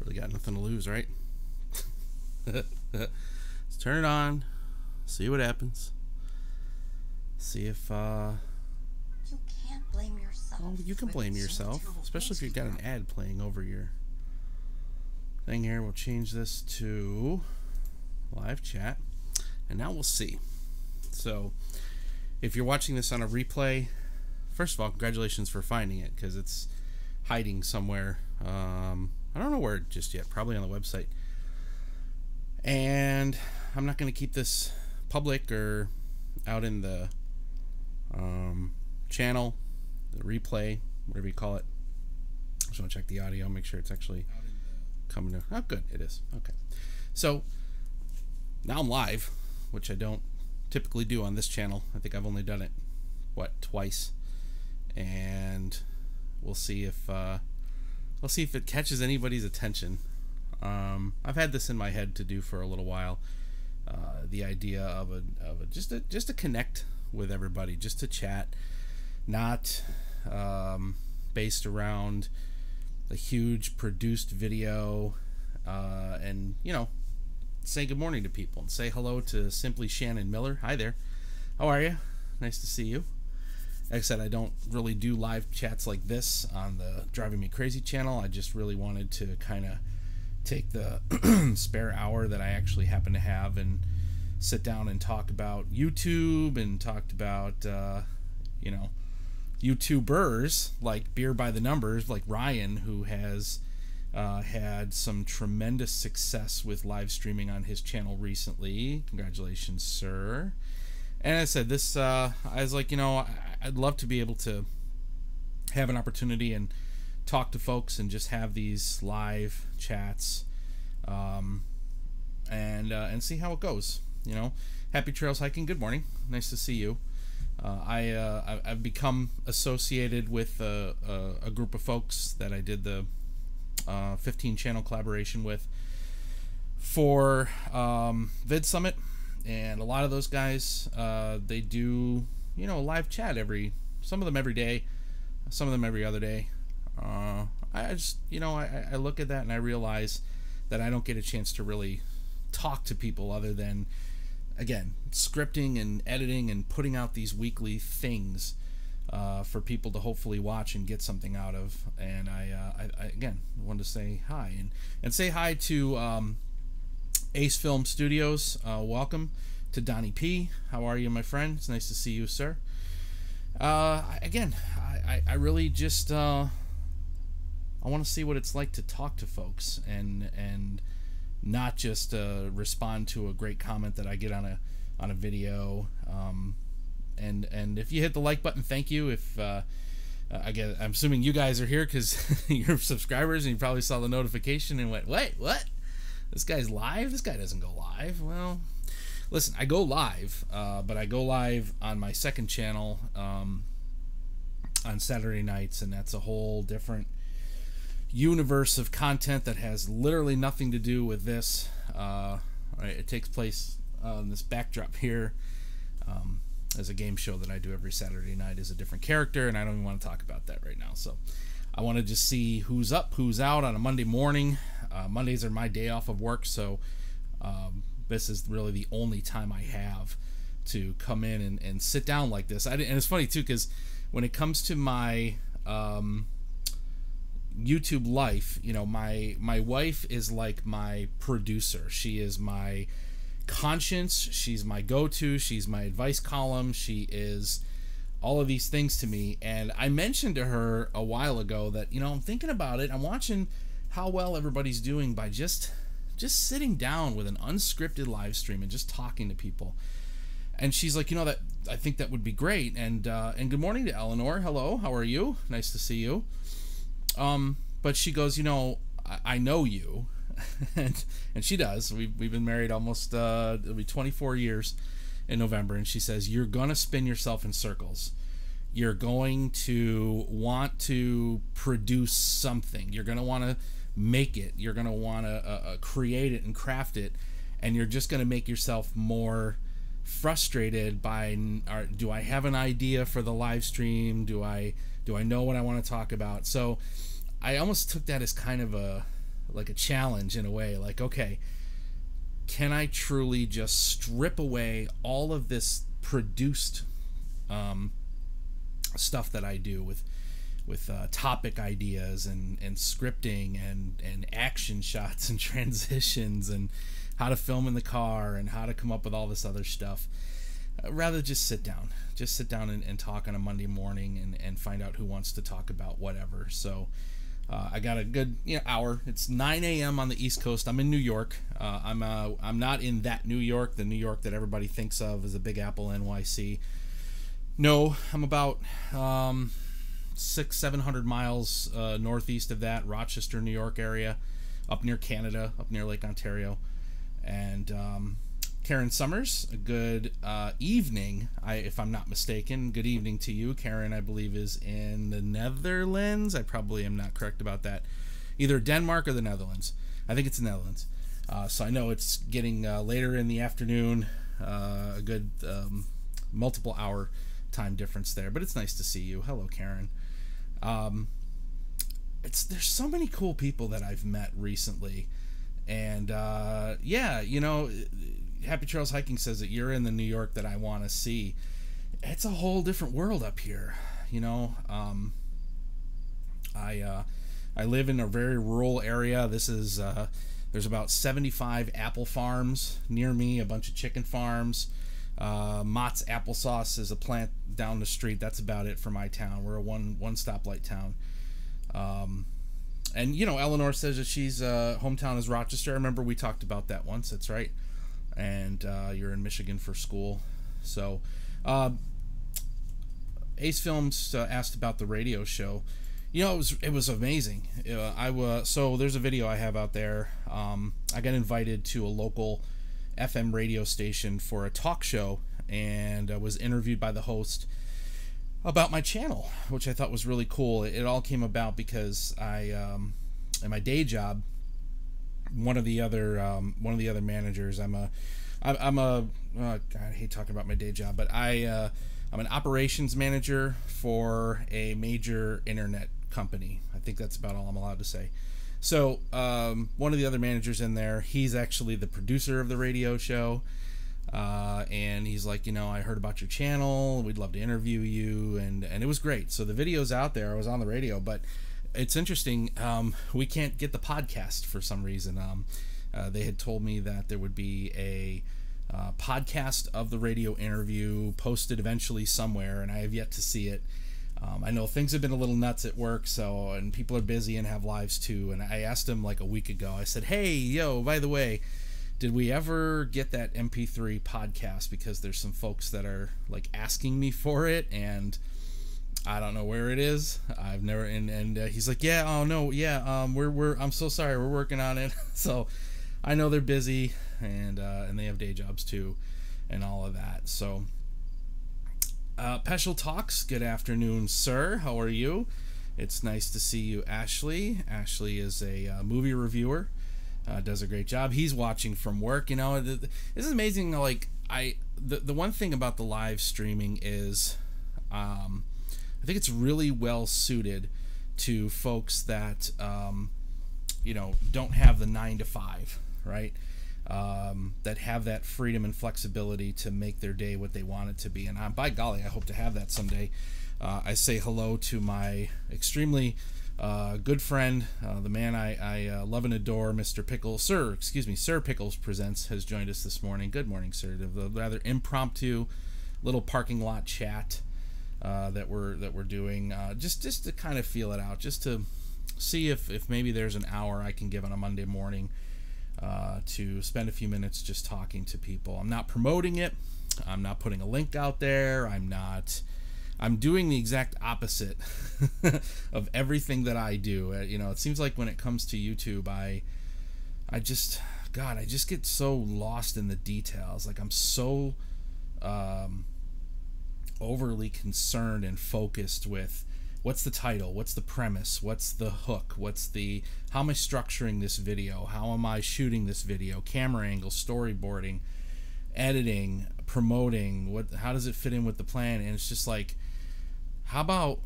Really got nothing to lose, right? Let's turn it on, see what happens. See if You can't blame yourself. well, you can blame yourself, especially if you've got an ad playing over your thing here. We'll change this to live chat, and now we'll see. So if you're watching this on a replay, first of all, congratulations for finding it, because it's hiding somewhere. I don't know where just yet, probably on the website. And I'm not going to keep this public or out in the channel, the replay, whatever you call it. Just want to check the audio, make sure it's actually coming to. Oh, good, it is. Okay. So now I'm live, which I don't typically do on this channel. I think I've only done it, twice. And we'll see if it catches anybody's attention. I've had this in my head to do for a little while. The idea of just to connect with everybody, just to chat, not based around a huge produced video, and say good morning to people and say hello to Simply Shannon Miller. Hi there, how are you? Nice to see you. Like I said, I don't really do live chats like this on the Driving Me Crazy channel. I just really wanted to kind of take the spare hour that I actually happen to have and sit down and talk about YouTube and talked about, YouTubers like Beer by the Numbers, like Ryan, who has had some tremendous success with live streaming on his channel recently. Congratulations, sir. And I said this, I was like, I'd love to be able to have an opportunity and talk to folks and just have these live chats, and see how it goes. Happy Trails Hiking. Good morning. Nice to see you. I've become associated with a group of folks that I did the 15 channel collaboration with for Vid Summit. And a lot of those guys, they do, live chat some of them every day, some of them every other day. I just, I look at that and I realize that I don't get a chance to really talk to people other than, again, scripting and editing and putting out these weekly things for people to hopefully watch and get something out of. And I again, wanted to say hi and say hi to Ace Film Studios. Welcome to Donnie P. How are you, my friend? It's nice to see you, sir. Again, I really just I want to see what it's like to talk to folks and not just respond to a great comment that I get on a video. And if you hit the like button, thank you. If I'm assuming you guys are here because you're subscribers and you probably saw the notification and went, wait, what? This guy's live? This guy doesn't go live. Well, listen, I go live, but I go live on my second channel on Saturday nights, and that's a whole different universe of content that has literally nothing to do with this. Right, it takes place on this backdrop here as a game show that I do every Saturday night as a different character, and I don't even want to talk about that right now. So I want to just see who's up, who's out on a Monday morning. Mondays are my day off of work, so this is really the only time I have to come in and sit down like this. And it's funny too, because when it comes to my YouTube life, my wife is like my producer. She is my conscience. She's my go-to. She's my advice column. She is all of these things to me. And I mentioned to her a while ago that, I'm thinking about it. I'm watching how well everybody's doing by just sitting down with an unscripted live stream and just talking to people. And she's like, that I think that would be great. And good morning to Eleanor. Hello, how are you? Nice to see you. But she goes, I know you. and she does. We've been married almost it'll be 24 years in November, and she says, you're gonna spin yourself in circles. You're going to want to produce something. You're gonna want to make it. You're gonna want to create it and craft it, and you're just gonna make yourself more frustrated by, do I have an idea for the live stream? Do I know what I want to talk about? So I almost took that as kind of a like a challenge in a way. Like, okay, can I truly just strip away all of this produced stuff that I do with topic ideas and scripting and action shots and transitions and how to film in the car and how to come up with all this other stuff. Rather just sit down and talk on a Monday morning and find out who wants to talk about whatever. So I got a good hour. It's 9 a.m. on the East Coast. I'm in New York. I'm not in that New York, the New York that everybody thinks of as a Big Apple, NYC. No, I'm about 600-700 miles northeast of that, Rochester, New York area, up near Canada, up near Lake Ontario. And Karen Summers, a good evening, if I'm not mistaken. Good evening to you. Karen, I believe, is in the Netherlands. I probably am not correct about that. Either Denmark or the Netherlands. I think it's the Netherlands. So I know it's getting later in the afternoon, a good multiple hour time difference there. But it's nice to see you. Hello, Karen. There's so many cool people that I've met recently. And yeah, Happy Trails Hiking says that you're in the New York that I want to see. It's a whole different world up here, I live in a very rural area. This is there's about 75 apple farms near me, a bunch of chicken farms. Mott's Applesauce is a plant down the street. That's about it for my town. We're a one stoplight town. And Eleanor says that she's hometown is Rochester. I remember we talked about that once. That's right. And you're in Michigan for school. So Ace Films asked about the radio show. It was amazing. So there's a video I have out there. I got invited to a local FM radio station for a talk show, and was interviewed by the host about my channel, which I thought was really cool. It all came about because I, in my day job, one of the other managers. God, I hate talking about my day job, but I'm an operations manager for a major internet company. I think that's about all I'm allowed to say. So one of the other managers in there, he's actually the producer of the radio show. And he's like, I heard about your channel. We'd love to interview you. And it was great. So the video's out there. I was on the radio, but it's interesting. We can't get the podcast for some reason. They had told me that there would be a podcast of the radio interview posted eventually somewhere, and I have yet to see it. I know things have been a little nuts at work, and people are busy and have lives too. And I asked him like a week ago, I said, hey, by the way, did we ever get that MP3 podcast? Because there's some folks that are like asking me for it, and I don't know where it is. I've never, and he's like, yeah, oh no, yeah, I'm so sorry, we're working on it. So I know they're busy, and they have day jobs too, and all of that. So Peschel Talks, good afternoon, sir. How are you? It's nice to see you, Ashley. Ashley is a movie reviewer. Does a great job. He's watching from work. This is amazing. Like the one thing about the live streaming is, I think it's really well suited to folks that don't have the 9 to 5, right? That have that freedom and flexibility to make their day what they want it to be. And by golly, I hope to have that someday. I say hello to my extremely good friend, the man I love and adore, Mr. Pickles. Sir Pickles Presents has joined us this morning. Good morning, sir. The rather impromptu little parking lot chat that we're doing, just to kind of feel it out, just to see if maybe there's an hour I can give on a Monday morning to spend a few minutes just talking to people. I'm not promoting it. I'm not putting a link out there. I'm doing the exact opposite of everything that I do. It seems like when it comes to YouTube, I just get so lost in the details. Like I'm so overly concerned and focused with what's the title, what's the premise, what's the hook, how am I structuring this video, how am I shooting this video, camera angle, storyboarding, editing, promoting, how does it fit in with the plan? And it's just like, how about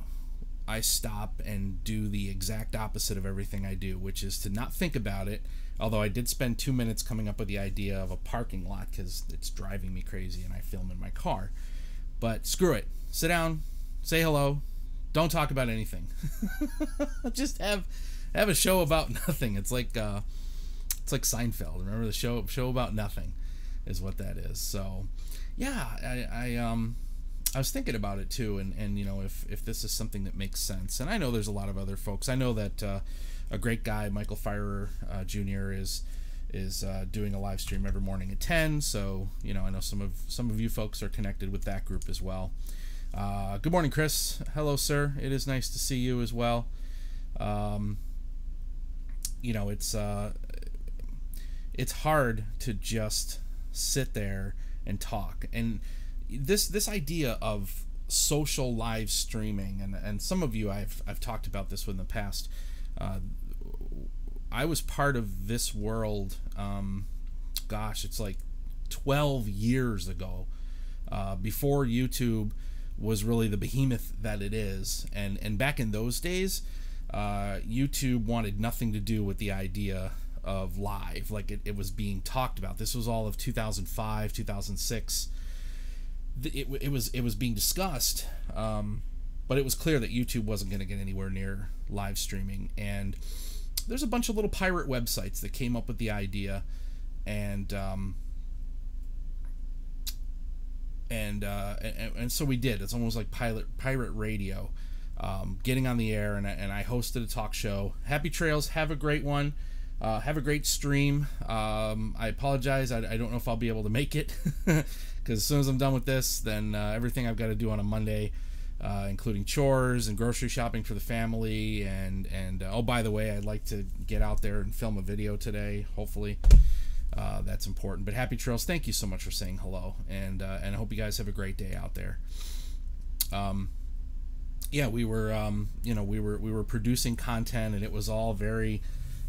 I stop and do the exact opposite of everything I do, which is to not think about it. Although I did spend 2 minutes coming up with the idea of a parking lot because it's driving me crazy and I film in my car. But screw it. Sit down, say hello, don't talk about anything. Just have a show about nothing. It's like Seinfeld. Remember the show about nothing is what that is. So yeah, I was thinking about it too, and you know, if this is something that makes sense. And I know there's a lot of other folks. I know that a great guy, Michael Firer Jr. is doing a live stream every morning at 10. So you know, I know some of you folks are connected with that group as well. Good morning, Chris. Hello, sir. It is nice to see you as well. You know, it's hard to just sit there and talk. And this idea of social live streaming, and some of you I've talked about this with in the past. I was part of this world, gosh, it's like 12 years ago, before YouTube was really the behemoth that it is. And back in those days, YouTube wanted nothing to do with the idea of live, like it was being talked about. This was all of 2005, 2006. It was being discussed, but it was clear that YouTube wasn't going to get anywhere near live streaming. And there's a bunch of little pirate websites that came up with the idea, and so we did. It's almost like pirate radio, getting on the air, and I hosted a talk show. Happy trails. Have a great one. Have a great stream. I apologize. I don't know if I'll be able to make it because as soon as I'm done with this, then everything I've got to do on a Monday, including chores and grocery shopping for the family, and oh, by the way, I'd like to get out there and film a video today. Hopefully, that's important. But happy trails. Thank you so much for saying hello, and I hope you guys have a great day out there. Yeah, we were we were producing content, and it was all very.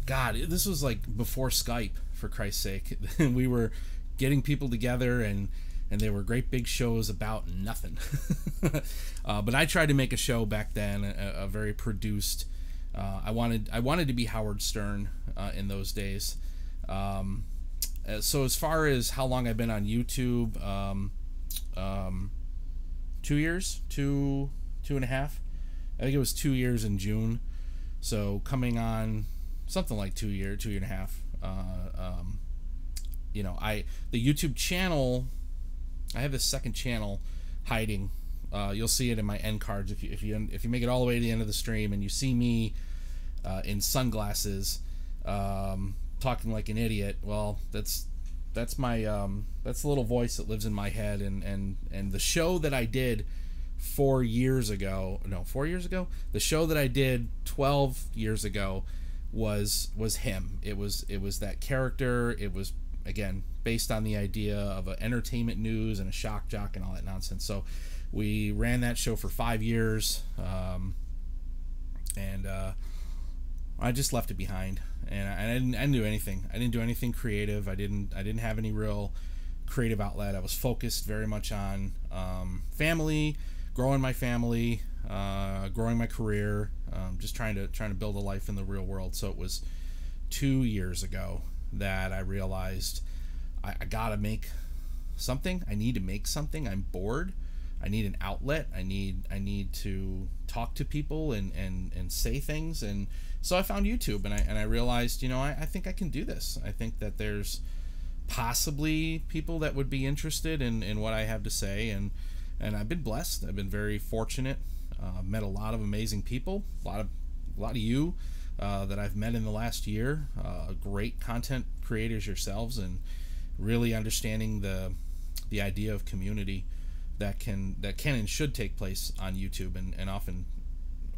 God, this was like before Skype, for Christ's sake. We were getting people together, and they were great big shows about nothing. But I tried to make a show back then, a very produced. I wanted to be Howard Stern in those days. So as far as how long I've been on YouTube, 2 years, two and a half. I think it was 2 years in June. So coming on. Something like 2 year and a half. You know, the YouTube channel. I have this second channel hiding. You'll see it in my end cards if you make it all the way to the end of the stream and you see me in sunglasses talking like an idiot. Well, that's my that's the little voice that lives in my head, and the show that I did 4 years ago. No, 4 years ago. The show that I did 12 years ago. Was him. It was that character. It was, again, based on the idea of an entertainment news and a shock jock and all that nonsense. So we ran that show for 5 years, and I just left it behind. And I didn't do anything. I didn't do anything creative. I didn't have any real creative outlet. I was focused very much on family, growing my family, growing my career, just trying to build a life in the real world. So it was 2 years ago that I realized I gotta make something. I need to make something. I'm bored. I need an outlet. I need to talk to people and say things. And so I found YouTube, and I realized, you know, I think I can do this. I think that there's possibly people that would be interested in what I have to say, and I've been blessed. I've been very fortunate. Met a lot of amazing people, a lot of you that I've met in the last year. Great content creators yourselves, and really understanding the idea of community that can and should take place on YouTube. And often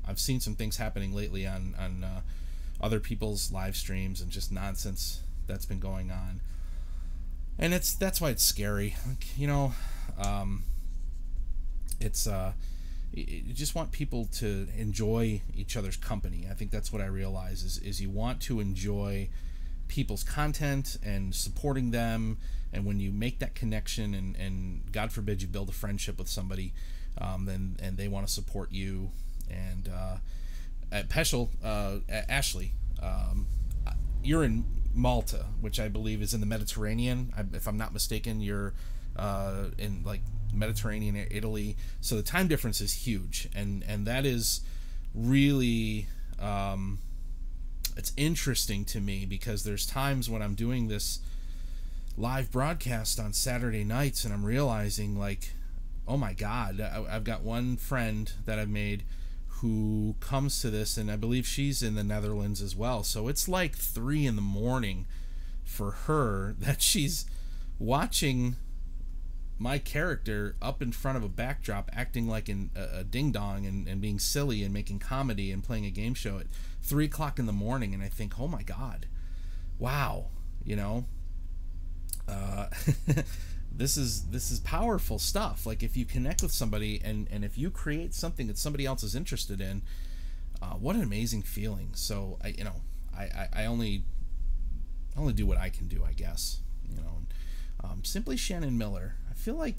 I've seen some things happening lately on other people's live streams and just nonsense that's been going on. And that's why it's scary. Like, you know, you just want people to enjoy each other's company. I think that's what I realize is you want to enjoy people's content and supporting them. And when you make that connection and God forbid you build a friendship with somebody, then they want to support you And at Peschel, Ashley, you're in Malta, which I believe is in the Mediterranean. If I'm not mistaken, you're in like Mediterranean, Italy. So the time difference is huge, and that is really it's interesting to me, because there's times when I'm doing this live broadcast on Saturday nights and I'm realizing, like, oh my God, I've got one friend that I've made who comes to this, and I believe she's in the Netherlands as well. So it's like 3 a.m. for her, that she's watching my character up in front of a backdrop acting like a ding-dong and being silly and making comedy and playing a game show at 3 o'clock in the morning. And I think, oh my God, wow, you know, this is powerful stuff. Like, if you connect with somebody and if you create something that somebody else is interested in, what an amazing feeling. So I only do what I can do, I guess, you know. Simply Shannon Miller, I feel like,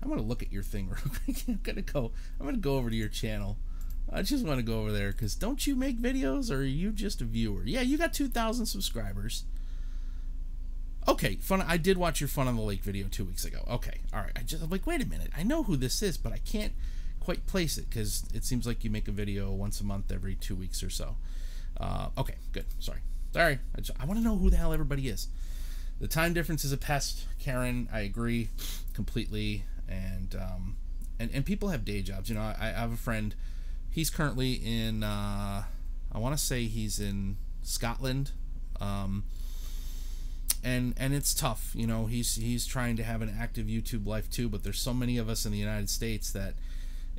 I'm gonna look at your thing real quick. I'm gonna go over to your channel. I just want to go over there, because don't you make videos, or are you just a viewer? Yeah, you got 2,000 subscribers. Okay, I did watch your Fun on the Lake video 2 weeks ago. Okay, all right. I'm like, wait a minute. I know who this is, but I can't quite place it, because it seems like you make a video once a month every 2 weeks or so. Okay, good. Sorry. I want to know who the hell everybody is. The time difference is a pest, Karen. I agree completely. And people have day jobs. You know, I have a friend. He's currently in, I want to say he's in Scotland. And it's tough, you know. He's trying to have an active YouTube life too, but there's so many of us in the United States that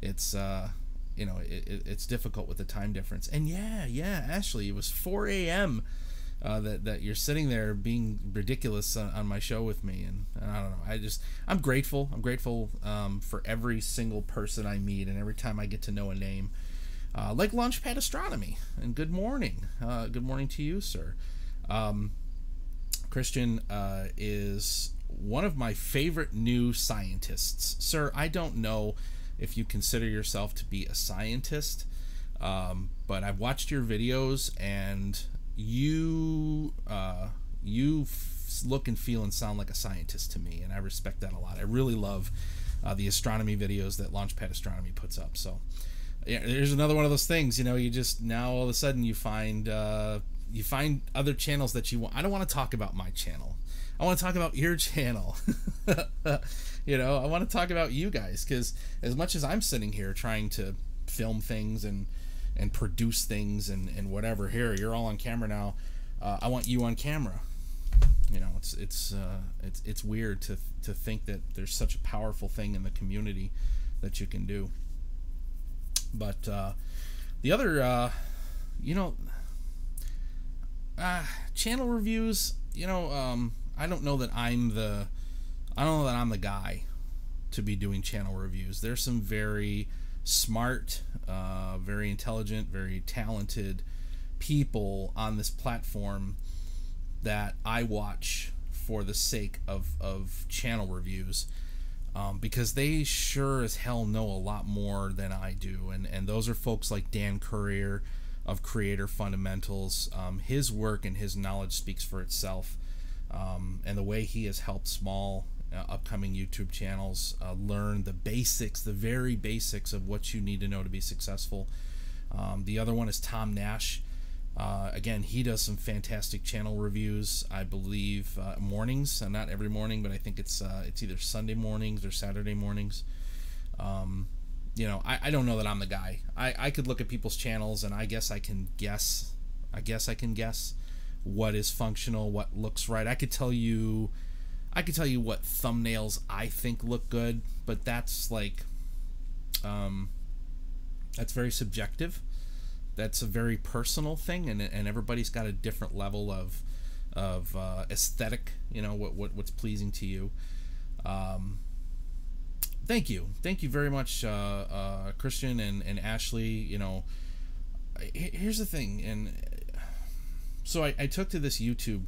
it's you know, it's difficult with the time difference. And yeah, Ashley, it was 4 a.m. That you're sitting there being ridiculous on my show with me, and I don't know. I'm grateful. I'm grateful for every single person I meet, and every time I get to know a name, like Launchpad Astronomy. And good morning to you, sir. Christian is one of my favorite new scientists. Sir, I don't know if you consider yourself to be a scientist, but I've watched your videos, and you look and feel and sound like a scientist to me, and I respect that a lot. I really love the astronomy videos that Launchpad Astronomy puts up. So yeah, there's another one of those things, you know, you just, now all of a sudden you find other channels that you want. I don't want to talk about my channel. I want to talk about your channel. You know, I want to talk about you guys, because as much as I'm sitting here trying to film things and produce things and whatever, here you're all on camera now. I want you on camera. You know, it's weird to think that there's such a powerful thing in the community that you can do. But the other, you know, channel reviews, you know, I don't know that I'm the guy to be doing channel reviews. There's some very smart, very intelligent, very talented people on this platform that I watch for the sake of channel reviews, because they sure as hell know a lot more than I do, and those are folks like Dan Courier of Creator Fundamentals. His work and his knowledge speaks for itself, and the way he has helped small upcoming YouTube channels learn the basics, the very basics of what you need to know to be successful. The other one is Tom Nash. Again, he does some fantastic channel reviews, I believe, mornings, not every morning, but I think it's either Sunday mornings or Saturday mornings. You know, I don't know that I'm the guy. I could look at people's channels, and I guess I can guess what is functional, what looks right. I could tell you what thumbnails I think look good, but that's like, that's very subjective. That's a very personal thing, and everybody's got a different level of aesthetic. You know, what's pleasing to you. Thank you very much, Christian and Ashley. You know, here's the thing, and so I took to this YouTube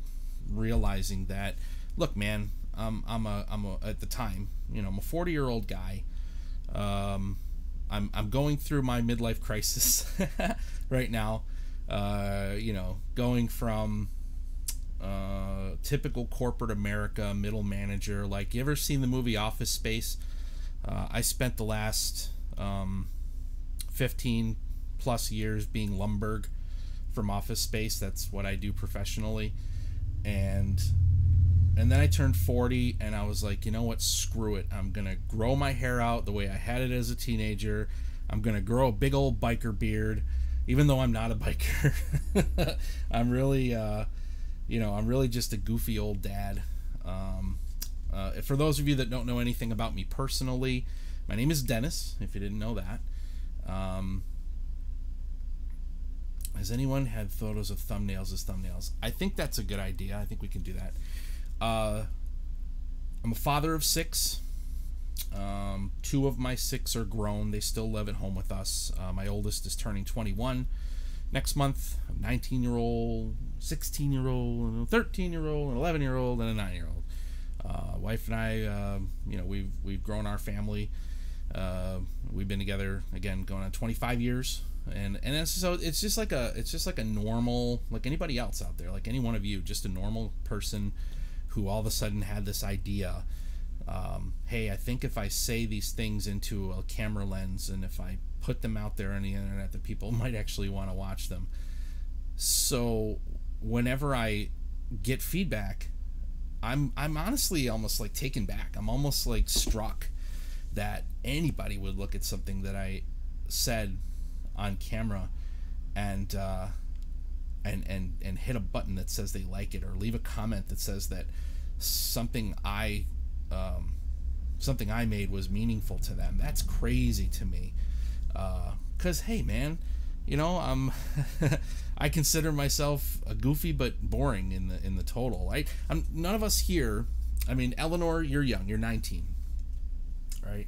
realizing that, look, man, I'm a at the time, you know, I'm a 40-year-old guy. I'm going through my midlife crisis right now. You know, going from typical corporate America middle manager. Like, you ever seen the movie Office Space? I spent the last 15 plus years being Lumbergh from Office Space. That's what I do professionally. And then I turned 40 and I was like, you know what, screw it. I'm going to grow my hair out the way I had it as a teenager. I'm going to grow a big old biker beard, even though I'm not a biker. I'm really, you know, I'm really just a goofy old dad. For those of you that don't know anything about me personally, my name is Dennis, if you didn't know that. Has anyone had photos of thumbnails as thumbnails? I think that's a good idea. I think we can do that. I'm a father of 6. 2 of my 6 are grown. They still live at home with us. My oldest is turning 21 next month. A 19-year-old, 16-year-old, a 13-year-old, an 11-year-old, and a 9-year-old. Wife and I, you know, we've grown our family. We've been together again, going on 25 years, and so it's just like a normal, like anybody else out there, like any one of you, just a normal person who all of a sudden had this idea. Hey, I think if I say these things into a camera lens and if I put them out there on the internet, that people might actually want to watch them. So whenever I get feedback, I'm honestly almost like taken back. I'm almost like struck that anybody would look at something that I said on camera and hit a button that says they like it, or leave a comment that says that something I made was meaningful to them. That's crazy to me. 'Cause hey, man, you know, I consider myself a goofy but boring in the total. None of us here. I mean, Eleanor, you're young. You're 19, right?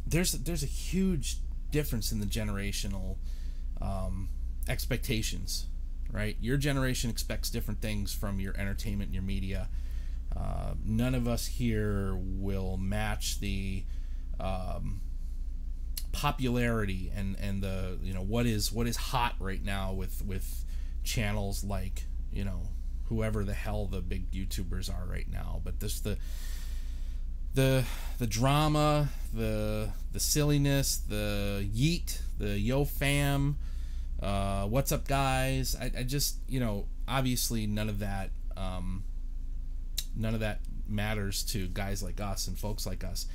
There's a huge difference in the generational expectations, right? Your generation expects different things from your entertainment and your media. None of us here will match the popularity and the, you know, what is hot right now with channels like, you know, whoever the hell the big YouTubers are right now. But this the drama, the silliness, the yeet, the yo fam, what's up guys, I just, you know, obviously none of that matters to guys like us and folks like us.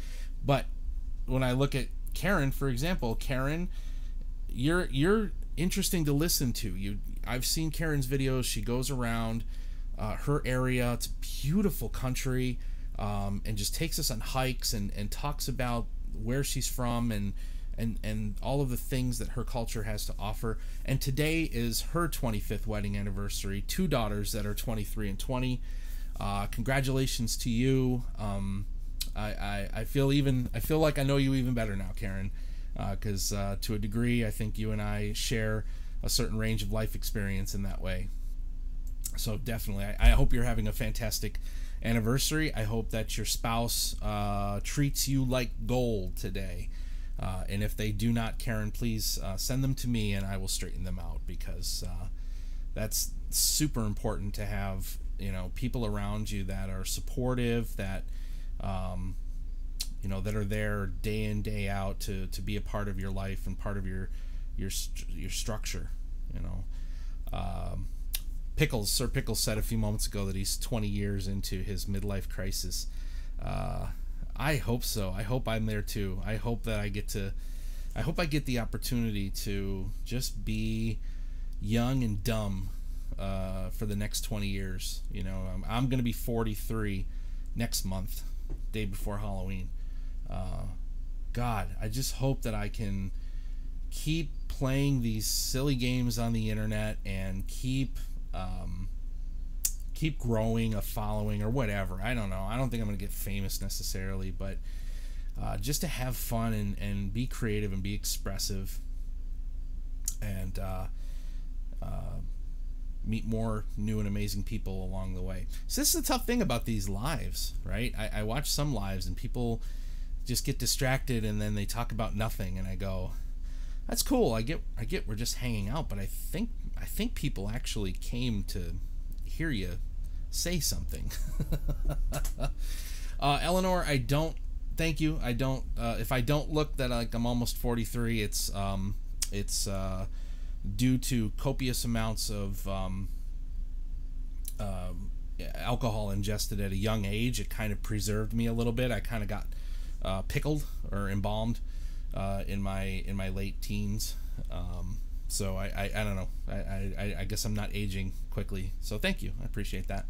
But when I look at Karen, for example, Karen, you're interesting to listen to. I've seen Karen's videos. She goes around her area. It's a beautiful country, and just takes us on hikes and talks about where she's from and all of the things that her culture has to offer. And today is her 25th wedding anniversary. 2 daughters that are 23 and 20. Congratulations to you. I feel like I know you even better now, Karen, because to a degree I think you and I share a certain range of life experience in that way. So definitely, I hope you're having a fantastic anniversary. I hope that your spouse treats you like gold today. And if they do not, Karen, please send them to me and I will straighten them out, because that's super important to have, you know, people around you that are supportive, that you know, that are there day in, day out to be a part of your life and part of your structure, you know. Sir Pickles said a few moments ago that he's 20 years into his midlife crisis. I hope so. I hope I'm there too. I hope that I get the opportunity to just be young and dumb for the next 20 years. You know, I'm going to be 43 next month, day before Halloween. God, I just hope that I can keep playing these silly games on the internet and keep growing a following or whatever. I don't know. I don't think I'm going to get famous necessarily, but just to have fun and be creative and be expressive and meet more new and amazing people along the way. So this is the tough thing about these lives, right? I watch some lives and people just get distracted, and then they talk about nothing, and I go, that's cool. I get we're just hanging out, but I think people actually came to hear you say something. Eleanor, I don't. Thank you. I don't. If I don't look that like I'm almost 43, it's due to copious amounts of alcohol ingested at a young age. It kind of preserved me a little bit. I kind of got pickled or embalmed in my late teens. So I don't know. I guess I'm not aging quickly. So thank you. I appreciate that.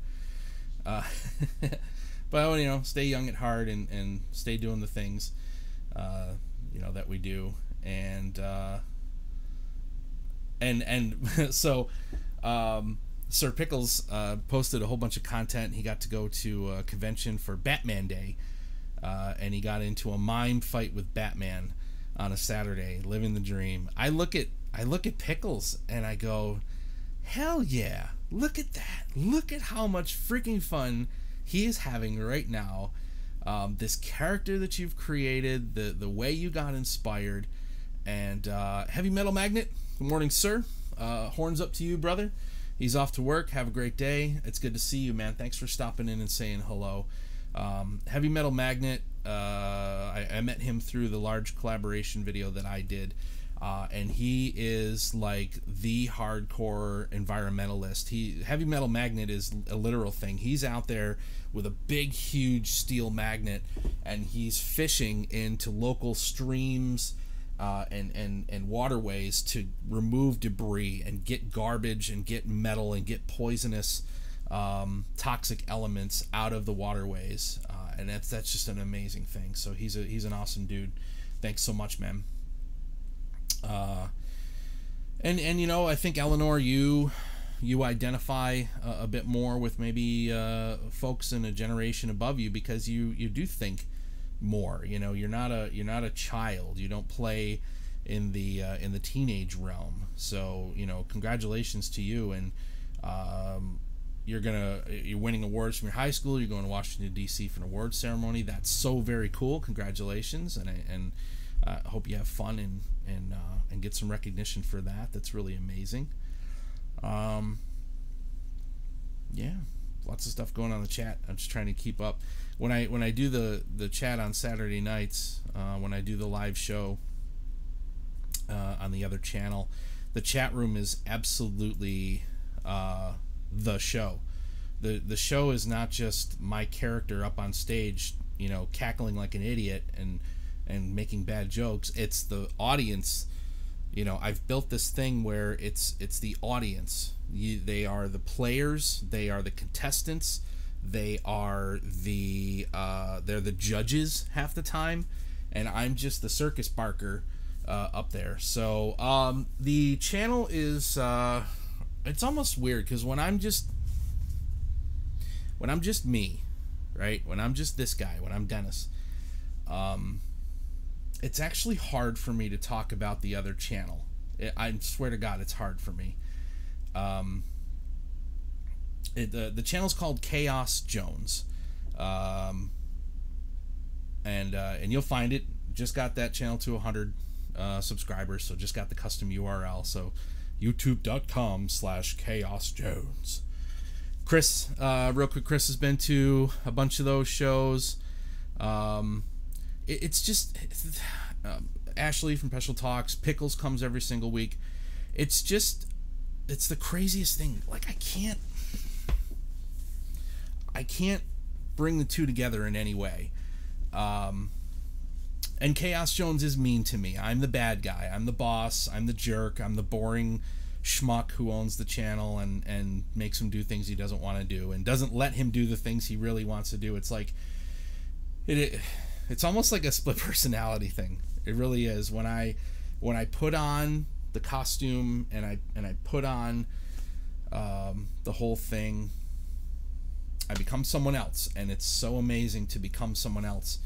But you know, stay young at heart and stay doing the things you know that we do. And so Sir Pickles posted a whole bunch of content. He got to go to a convention for Batman Day, and he got into a mime fight with Batman on a Saturday, living the dream. I look at Pickles and I go, hell yeah, look at that. Look at how much freaking fun he is having right now. This character that you've created, the way you got inspired. And Heavy Metal Magnet, good morning, sir. Horns up to you, brother. He's off to work. Have a great day. It's good to see you, man. Thanks for stopping in and saying hello. Heavy Metal Magnet, I met him through the large collaboration video that I did, and he is like the hardcore environmentalist. Heavy Metal Magnet is a literal thing. He's out there with a big, huge steel magnet, and he's fishing into local streams and waterways to remove debris and get garbage and get metal and get poisonous toxic elements out of the waterways, and that's just an amazing thing. So he's an awesome dude. Thanks so much, man. And you know, I think Eleanor, you identify a bit more with maybe folks in a generation above you, because you do think more. You know, you're not a child. You don't play in the teenage realm. So you know, congratulations to you. And you're winning awards from your high school. You're going to Washington D.C. for an awards ceremony. That's so very cool. Congratulations, and I hope you have fun and get some recognition for that. That's really amazing. Yeah, lots of stuff going on in the chat. I'm just trying to keep up. When I do the chat on Saturday nights, when I do the live show on the other channel, the chat room is absolutely the show. The show is not just my character up on stage, you know, cackling like an idiot and making bad jokes. It's the audience. You know, I've built this thing where it's the audience. They are the players. They are the contestants. They are they're the judges half the time, and I'm just the circus barker up there. So the channel is it's almost weird, because when I'm just me, right? When I'm just this guy, when I'm Dennis, it's actually hard for me to talk about the other channel. I swear to God, it's hard for me. The channel's called Chaos Jones, and you'll find it. Just got that channel to 100 subscribers, so just got the custom URL. So youtube.com/chaosjones. Chris, real quick, Chris has been to a bunch of those shows. It's just Ashley from Special Talks. Pickles comes every single week. It's the craziest thing. Like, I can't bring the two together in any way. And Chaos Jones is mean to me. I'm the bad guy. I'm the boss. I'm the jerk. I'm the boring schmuck who owns the channel and makes him do things he doesn't want to do and doesn't let him do the things he really wants to do. It's like it's almost like a split personality thing. It really is. When I put on the costume and I put on the whole thing, I become someone else, and it's so amazing to become someone else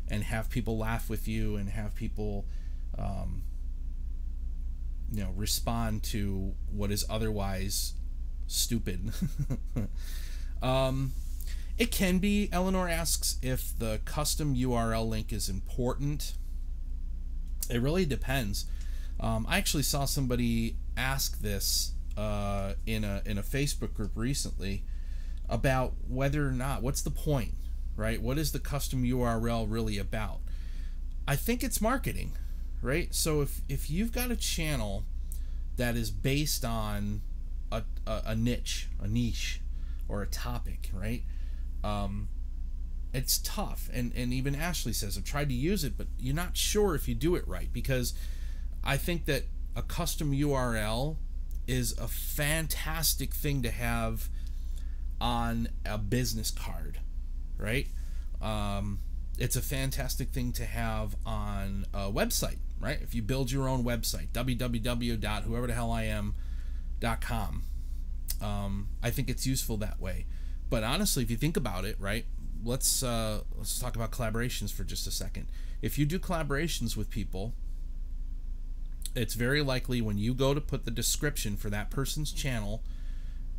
and have people laugh with you and have people respond to what is otherwise stupid. It can be. Eleanor asks if the custom URL link is important. It really depends. I actually saw somebody ask this in a Facebook group recently about whether or not, what's the point, right? What is the custom URL really about? I think it's marketing, right? So if you've got a channel that is based on a niche, or a topic, right? It's tough. And even Ashley says, I've tried to use it, but you're not sure if you do it right, because I think that a custom URL is a fantastic thing to have on a business card, right? It's a fantastic thing to have on a website, right? If you build your own website, www.whoevertheheliam.com, I think it's useful that way. But honestly, if you think about it, right, let's talk about collaborations for just a second. If you do collaborations with people, it's very likely when you go to put the description for that person's channel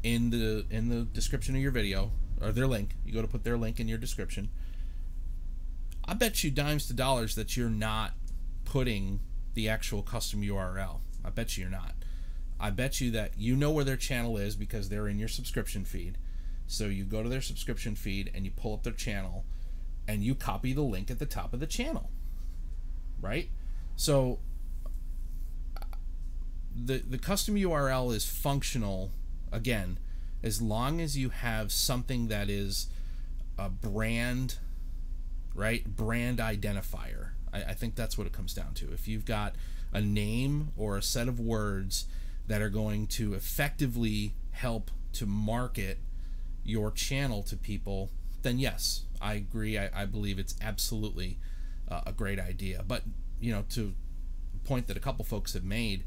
in the description of your video, or their link, you go to put their link in your description, I bet you dimes to dollars that you're not putting the actual custom URL. I bet you you're not. I bet you that you know where their channel is because they're in your subscription feed. So you go to their subscription feed and you pull up their channel and you copy the link at the top of the channel, right? So the custom URL is functional, again, as long as you have something that is a brand, right? Brand identifier. I think that's what it comes down to. If you've got a name or a set of words that are going to effectively help to market your channel to people, then yes, I agree. I believe it's absolutely a great idea. But, you know, to the point that a couple folks have made,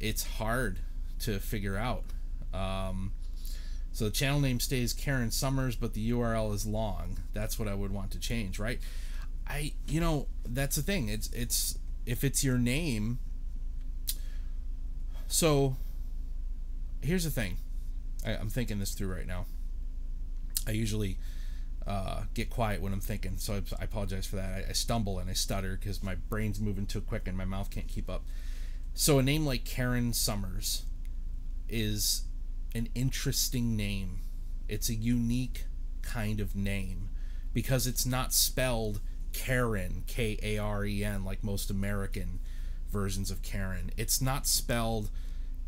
it's hard to figure out. So the channel name stays Karen Summers, but the URL is long. That's what I would want to change, right? You know, that's the thing. It's if it's your name. So here's the thing. I'm thinking this through right now. I usually get quiet when I'm thinking, so I apologize for that. I stumble and I stutter because my brain's moving too quick and my mouth can't keep up. So a name like Karen Summers is an interesting name. It's a unique kind of name because it's not spelled Karen, Karen, like most American versions of Karen. It's not spelled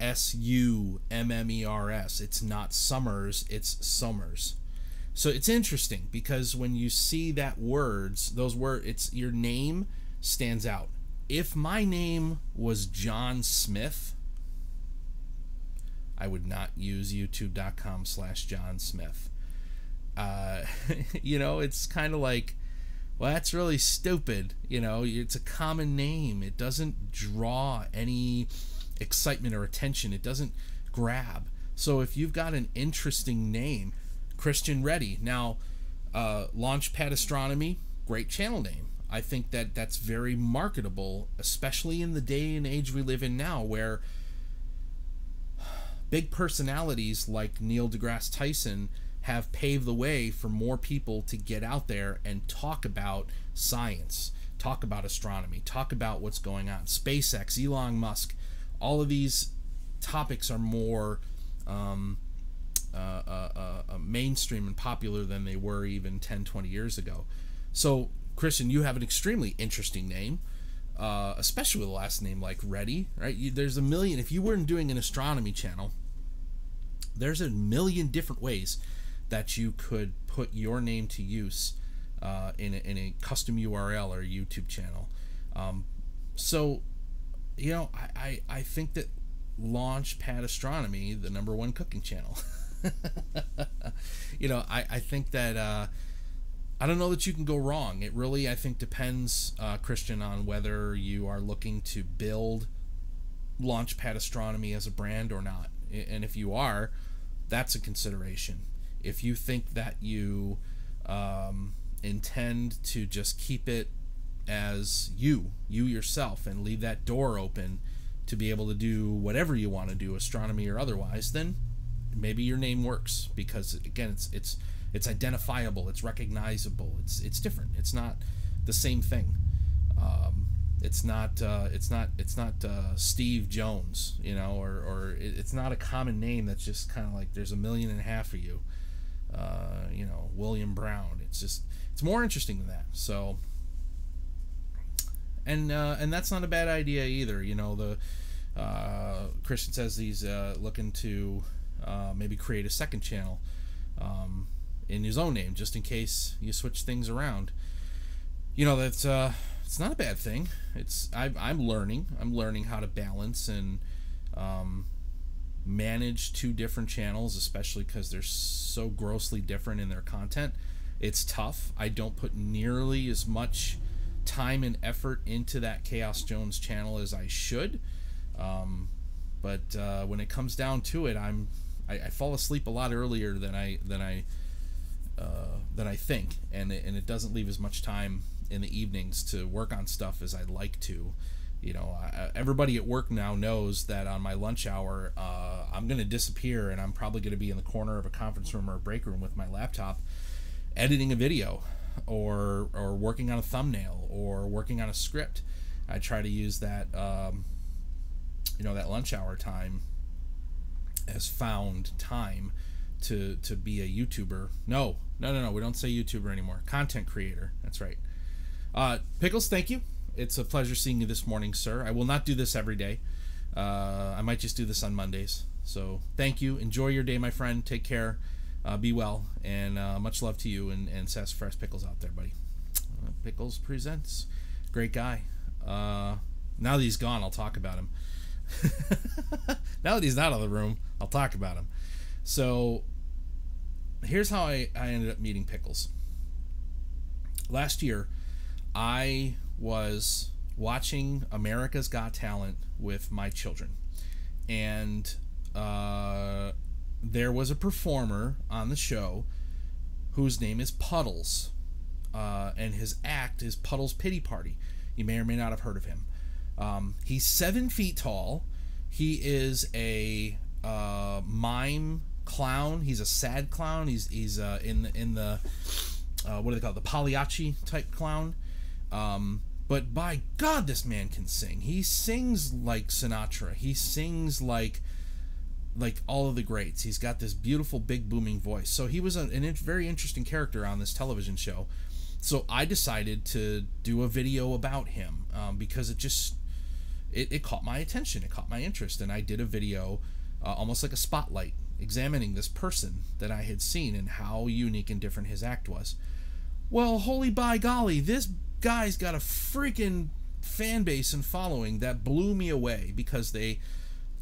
Summers. It's not Summers, it's Summers. So it's interesting because when you see that those words, it's your name stands out. If my name was John Smith, I would not use youtube.com/John Smith. You know, it's kind of like, well, that's really stupid. You know, it's a common name. It doesn't draw any excitement or attention. It doesn't grab. So if you've got an interesting name, Christian Reddy. Now, Launchpad Astronomy, great channel name. I think that that's very marketable, especially in the day and age we live in now, where big personalities like Neil deGrasse Tyson have paved the way for more people to get out there and talk about science, talk about astronomy, talk about what's going on. SpaceX, Elon Musk, all of these topics are more mainstream and popular than they were even 10, 20 years ago. So, Christian, you have an extremely interesting name, especially with a last name like Reddy, right? There's a million. If you weren't doing an astronomy channel, there's a million different ways that you could put your name to use in a custom URL or a YouTube channel. So, you know, I think that Launchpad Astronomy, the #1 cooking channel, you know, I think that I don't know that you can go wrong. It really, I think, depends, Christian, on whether you are looking to build Launchpad Astronomy as a brand or not. And if you are, that's a consideration. If you think that you intend to just keep it as you yourself and leave that door open to be able to do whatever you want to do, astronomy or otherwise, then maybe your name works, because again, it's It's identifiable. It's recognizable. It's different. It's not the same thing. It's not Steve Jones, you know, or it's not a common name that's just kind of like there's 1.5 million of you, you know, William Brown. It's more interesting than that. So, and that's not a bad idea either. You know, the Christian says he's looking to maybe create a second channel in his own name, just in case you switch things around. You know, that's it's not a bad thing. I'm learning how to balance and manage 2 different channels, especially because they're so grossly different in their content. It's tough. I don't put nearly as much time and effort into that Chaos Jones channel as I should. But when it comes down to it, I fall asleep a lot earlier than I think, and it doesn't leave as much time in the evenings to work on stuff as I'd like to. You know, everybody at work now knows that on my lunch hour, I'm going to disappear, and I'm probably going to be in the corner of a conference room or a break room with my laptop, editing a video, or working on a thumbnail, or working on a script. I try to use that, you know, that lunch hour time as found time to be a YouTuber. No, we don't say YouTuber anymore. Content creator. That's right. Pickles, thank you. It's a pleasure seeing you this morning, sir. I will not do this every day. I might just do this on Mondays. So thank you. Enjoy your day, my friend. Take care. Be well. And much love to you and Sassafras Pickles out there, buddy. Pickles presents. Great guy. Now that he's gone, I'll talk about him. Now that he's not out of the room, I'll talk about him. So here's how I ended up meeting Pickles. Last year, I was watching America's Got Talent with my children, and there was a performer on the show whose name is Puddles, and his act is Puddles Pity Party. You may or may not have heard of him. He's 7 feet tall. He is a mime clown. He's a sad clown. He's in the what do they call it? The Pagliacci type clown. But by God, this man can sing. He sings like Sinatra. He sings like all of the greats. He's got this beautiful, big, booming voice. So he was a very interesting character on this television show. So I decided to do a video about him because it caught my attention. It caught my interest. And I did a video almost like a spotlight examining this person that I had seen and how unique and different his act was. Well, holy by golly, this guy's got a freaking fan base and following that blew me away, because they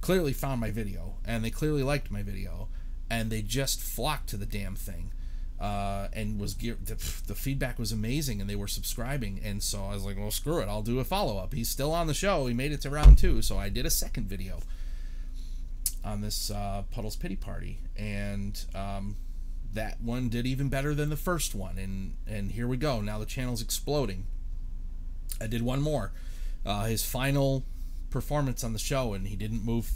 clearly found my video and they clearly liked my video and they just flocked to the damn thing, and the feedback was amazing, and they were subscribing. And so I was like, well, screw it, I'll do a follow-up. He's still on the show. He made it to round 2, so I did a second video on this Puddles Pity Party, and that one did even better than the first one, and here we go. Now the channel's exploding. I did one more, his final performance on the show, and he didn't move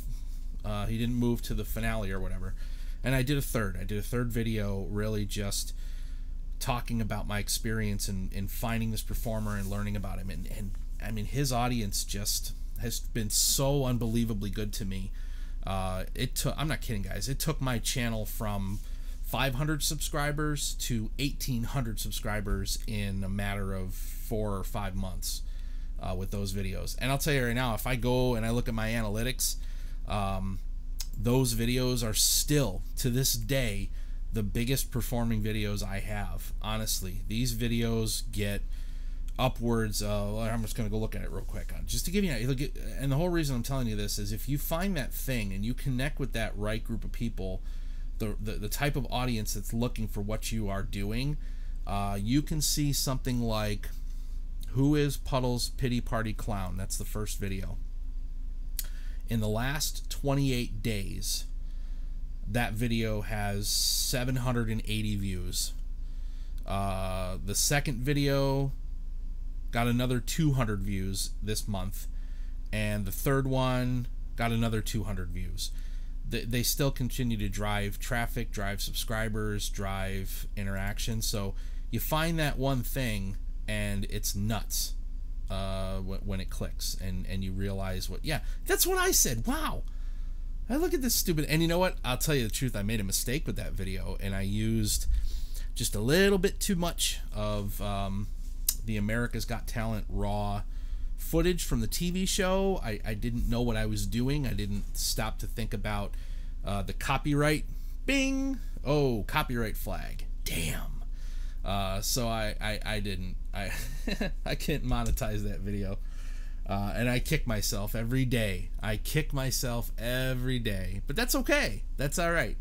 to the finale or whatever. And I did a third video, really just talking about my experience in finding this performer and learning about him. And I mean, his audience just has been so unbelievably good to me. I'm not kidding, guys. It took my channel from 500 subscribers to 1,800 subscribers in a matter of 4 or 5 months with those videos. And I'll tell you right now, if I go and I look at my analytics, those videos are still, to this day, the biggest performing videos I have. Honestly, these videos get upwards of, I'm just going to go look at it real quick, just to give you an idea. And the whole reason I'm telling you this is, if you find that thing and you connect with that right group of people, the type of audience that's looking for what you are doing, you can see something like, who is Puddles Pity Party Clown? That's the first video. In the last 28 days, that video has 780 views. The second video got another 200 views this month, and the third one got another 200 views. they still continue to drive traffic, drive subscribers, drive interaction. So you find that one thing and it's nuts when it clicks, and you realize that's what I said. Wow, I look at this stupid. And you know what, I'll tell you the truth, I made a mistake with that video, and I used just a little bit too much of the America's Got Talent raw footage from the TV show. I didn't know what I was doing. I didn't stop to think about the copyright. Bing! Oh, copyright flag. Damn. So I didn't. I can't monetize that video. And I kick myself every day. I kick myself every day. But that's okay. That's all right.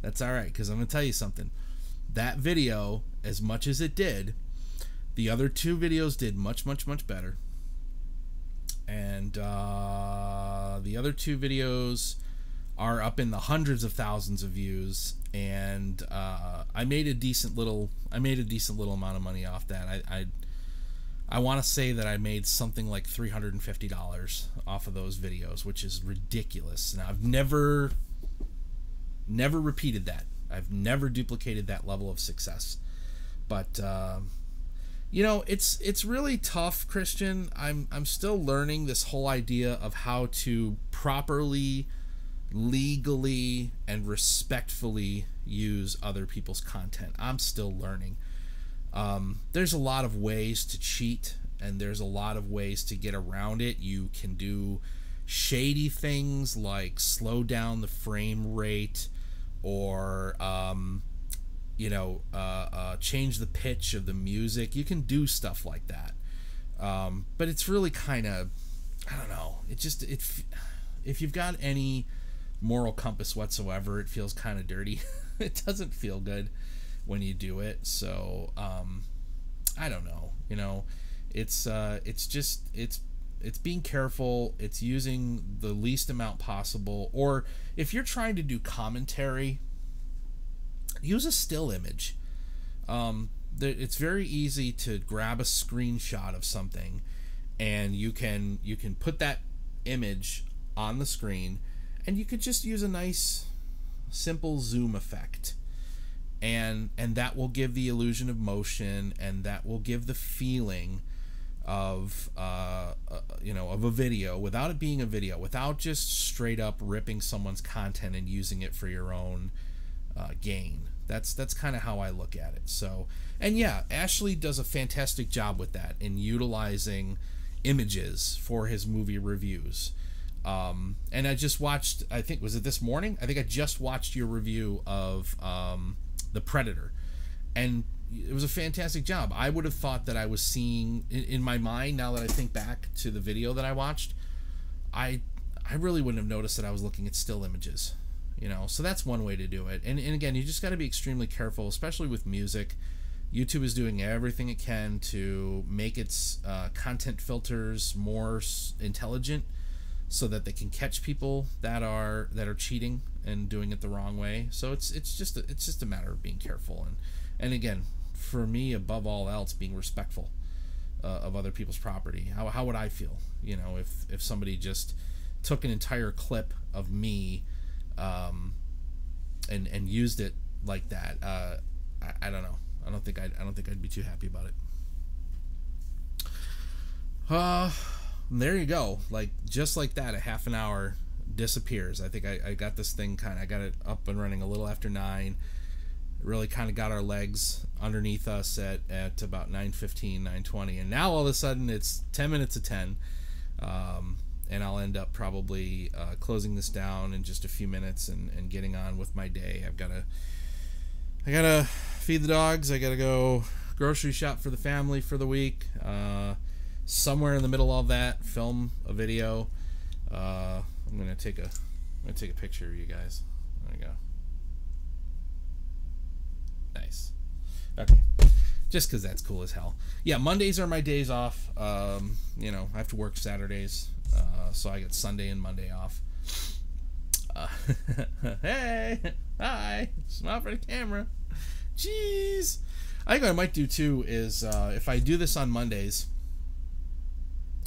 That's all right, because I'm going to tell you something. That video, as much as it did, the other two videos did much, much, much better. And the other two videos are up in the hundreds of thousands of views, and I made a decent little amount of money off that. I want to say that I made something like $350 off of those videos, which is ridiculous. Now, I've never repeated that. I've never duplicated that level of success. But you know, it's really tough, Christian. I'm still learning this whole idea of how to properly, legally, and respectfully use other people's content. I'm still learning. There's a lot of ways to cheat, and there's a lot of ways to get around it. You can do shady things like slow down the frame rate, or change the pitch of the music. You can do stuff like that, but it's really kind of, I don't know, if you've got any moral compass whatsoever, it feels kind of dirty. It doesn't feel good when you do it. So I don't know, you know, it's being careful. It's using the least amount possible. Or if you're trying to do commentary, use a still image. It's very easy to grab a screenshot of something, and you can put that image on the screen, and you could just use a nice simple zoom effect, and that will give the illusion of motion, and that will give the feeling of of a video without it being a video, without just straight up ripping someone's content and using it for your own gain. That's kind of how I look at it. So, and yeah, Ashley does a fantastic job with that, in utilizing images for his movie reviews. And I just watched, I think, was it this morning? I think I just watched your review of The Predator, and it was a fantastic job. I would have thought that I was seeing, in my mind, now that I think back to the video that I watched, I really wouldn't have noticed that I was looking at still images. You know, so that's one way to do it. And again, you just got to be extremely careful, especially with music. YouTube is doing everything it can to make its content filters more intelligent, so that they can catch people that are cheating and doing it the wrong way. So it's just a matter of being careful, and again, for me, above all else, being respectful of other people's property. How would I feel, you know, if somebody just took an entire clip of me and used it like that? I don't know. I don't think I'd be too happy about it. There you go. Like, just like that, a half an hour disappears. I think I got this thing I got it up and running a little after 9. Really kind of got our legs underneath us at about 9:15, 9:20, and now all of a sudden it's 10 minutes to 10. And I'll end up probably closing this down in just a few minutes and getting on with my day. I gotta feed the dogs. I gotta go grocery shop for the family for the week. Somewhere in the middle of all that, film a video. I'm gonna take a picture of you guys. There you go. Nice. Okay. Just because that's cool as hell. Yeah, Mondays are my days off. You know, I have to work Saturdays. So I get Sunday and Monday off. Hey, hi, smile for the camera. Jeez. I think what I might do too is if I do this on Mondays,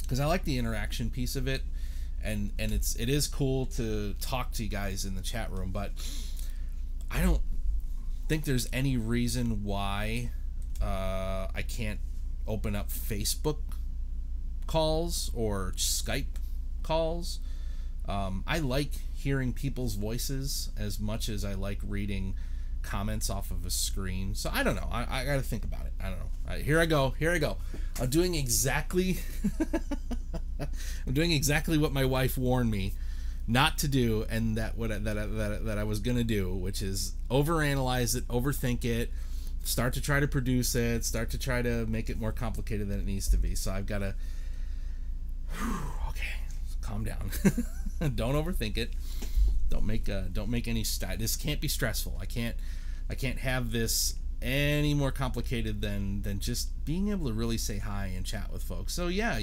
because I like the interaction piece of it, and it is cool to talk to you guys in the chat room, but I don't think there's any reason why I can't open up Facebook calls or Skype calls. I like hearing people's voices as much as I like reading comments off of a screen. So I don't know. I got to think about it. I don't know. Here I go. I'm doing exactly what my wife warned me not to do, and that I was gonna do, which is overanalyze it, overthink it, start to try to produce it, start to try to make it more complicated than it needs to be. So I've got to okay, calm down. Don't overthink it. Don't make any this can't be stressful. I can't have this any more complicated than just being able to really say hi and chat with folks. So yeah,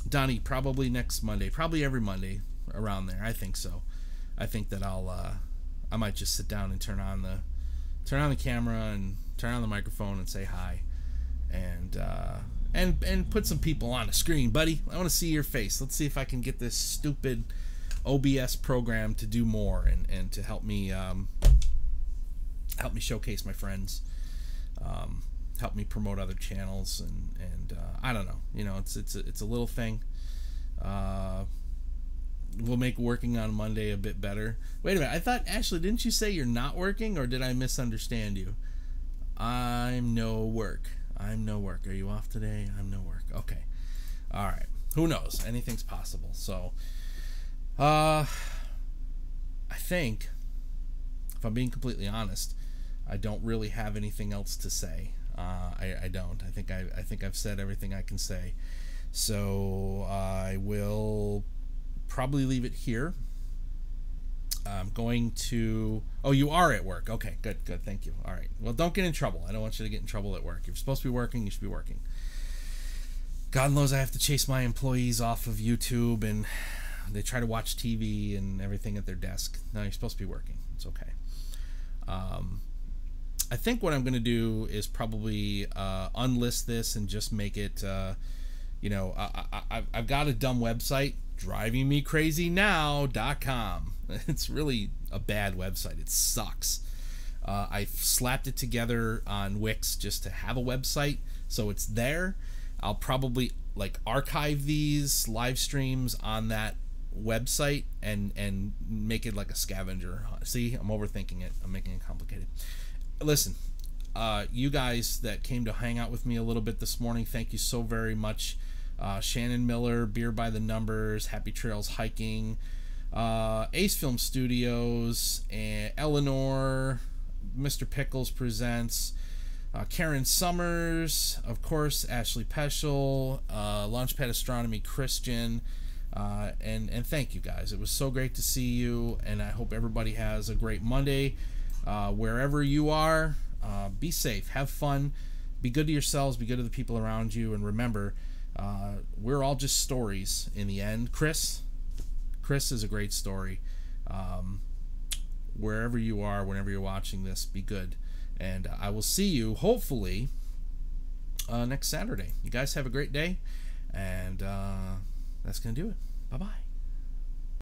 Donnie, probably next Monday, probably every Monday around there. I think so. I think that I might just sit down and turn on the camera and turn on the microphone and say hi, and put some people on the screen, buddy. I want to see your face. Let's see if I can get this stupid OBS program to do more and to help me showcase my friends, help me promote other channels, and I don't know, it's a little thing. We'll make working on Monday a bit better. Wait a minute, I thought, Ashley, didn't you say you're not working, or did I misunderstand you? I'm no work. Are you off today? I'm no work. Okay. All right. Who knows? Anything's possible. So I think, if I'm being completely honest, I don't really have anything else to say. I don't. I think I've said everything I can say. So I will probably leave it here. I'm going to... Oh, you are at work. Okay, good. Thank you. All right. Well, don't get in trouble. I don't want you to get in trouble at work. If you're supposed to be working, you should be working. God knows I have to chase my employees off of YouTube, and they try to watch TV and everything at their desk. No, you're supposed to be working. It's okay. I think what I'm going to do is probably unlist this and just make it, I've got a dumb website, drivingmecrazynow.com. It's really a bad website. It sucks. I slapped it together on Wix just to have a website, so it's there. I'll probably archive these live streams on that website and make it like a scavenger. See, I'm overthinking it. I'm making it complicated. Listen, you guys that came to hang out with me a little bit this morning, thank you so very much. Shannon Miller, Beer by the Numbers, Happy Trails Hiking, Ace Film Studios, and Eleanor, Mr. Pickles Presents, Karen Summers, of course, Ashley Peschel, Launchpad Astronomy Christian, and thank you guys. It was so great to see you, and I hope everybody has a great Monday. Wherever you are, be safe, have fun, be good to yourselves, be good to the people around you, and remember, we're all just stories in the end. Chris is a great story. Wherever you are, whenever you're watching this, be good, and I will see you hopefully next Saturday. You guys have a great day, and that's gonna do it. Bye bye.